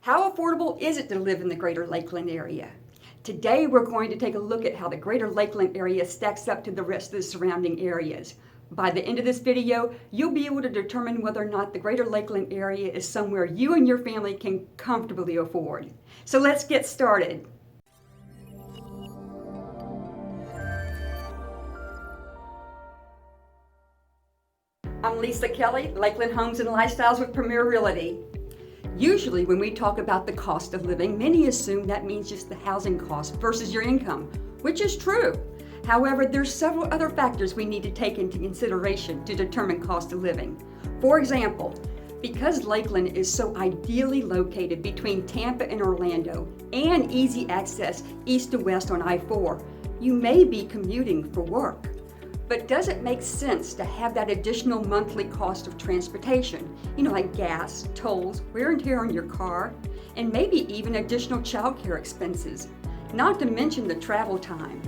How affordable is it to live in the Greater Lakeland area? Today we're going to take a look at how the Greater Lakeland area stacks up to the rest of the surrounding areas. By the end of this video, you'll be able to determine whether or not the Greater Lakeland area is somewhere you and your family can comfortably afford. So let's get started. I'm Lisa Kelly, Lakeland Homes and Lifestyles with Premier Realty. Usually when we talk about the cost of living, many assume that means just the housing cost versus your income, which is true. However, there's several other factors we need to take into consideration to determine cost of living. For example, because Lakeland is so ideally located between Tampa and Orlando and easy access east to west on I-4, you may be commuting for work. But does it make sense to have that additional monthly cost of transportation? Like gas, tolls, wear and tear on your car, and maybe even additional childcare expenses. Not to mention the travel time.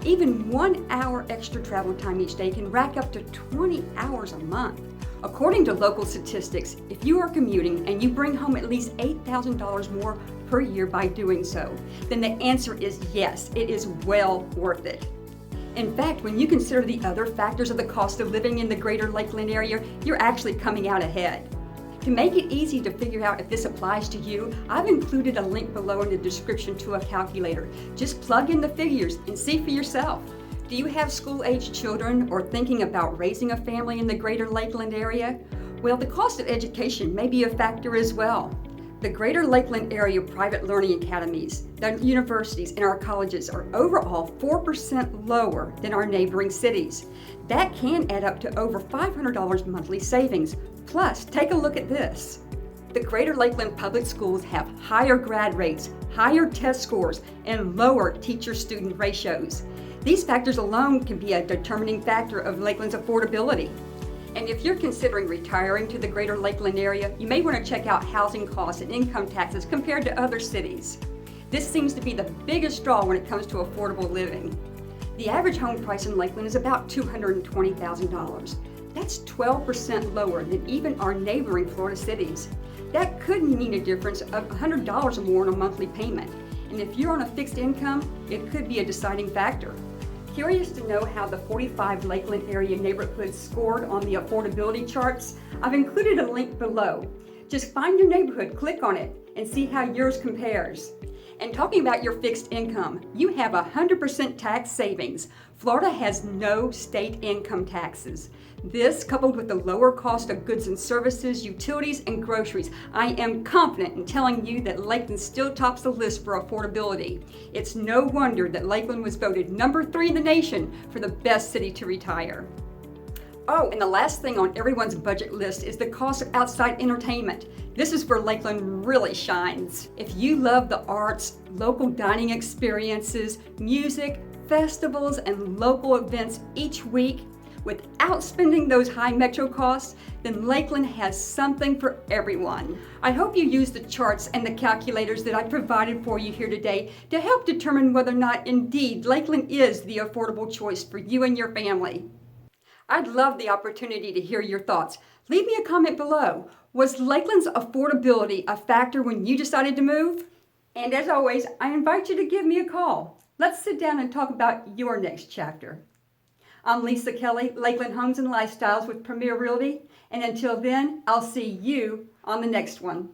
Even 1 hour extra travel time each day can rack up to 20 hours a month. According to local statistics, if you are commuting and you bring home at least $8,000 more per year by doing so, then the answer is yes, it is well worth it. In fact, when you consider the other factors of the cost of living in the Greater Lakeland area, you're actually coming out ahead. To make it easy to figure out if this applies to you, I've included a link below in the description to a calculator. Just plug in the figures and see for yourself. Do you have school-aged children or thinking about raising a family in the Greater Lakeland area? Well, the cost of education may be a factor as well. The Greater Lakeland Area private learning academies, the universities, and our colleges are overall 4% lower than our neighboring cities. That can add up to over $500 monthly savings. Plus, take a look at this. The Greater Lakeland public schools have higher grad rates, higher test scores, and lower teacher-student ratios. These factors alone can be a determining factor of Lakeland's affordability. And if you're considering retiring to the Greater Lakeland area, you may want to check out housing costs and income taxes compared to other cities. This seems to be the biggest draw when it comes to affordable living. The average home price in Lakeland is about $220,000. That's 12% lower than even our neighboring Florida cities. That could mean a difference of $100 or more in a monthly payment. And if you're on a fixed income, it could be a deciding factor. Curious to know how the 45 Lakeland area neighborhoods scored on the affordability charts? I've included a link below. Just find your neighborhood, click on it, and see how yours compares. And talking about your fixed income, you have 100% tax savings. Florida has no state income taxes. This, coupled with the lower cost of goods and services, utilities, and groceries, I am confident in telling you that Lakeland still tops the list for affordability. It's no wonder that Lakeland was voted number 3 in the nation for the best city to retire. Oh, and the last thing on everyone's budget list is the cost of outside entertainment. This is where Lakeland really shines. If you love the arts, local dining experiences, music, festivals, and local events each week, without spending those high metro costs, then Lakeland has something for everyone. I hope you use the charts and the calculators that I provided for you here today to help determine whether or not indeed Lakeland is the affordable choice for you and your family. I'd love the opportunity to hear your thoughts. Leave me a comment below. Was Lakeland's affordability a factor when you decided to move? And as always, I invite you to give me a call. Let's sit down and talk about your next chapter. I'm Lisa Kelly, Lakeland Homes and Lifestyles with Premier Realty. And until then, I'll see you on the next one.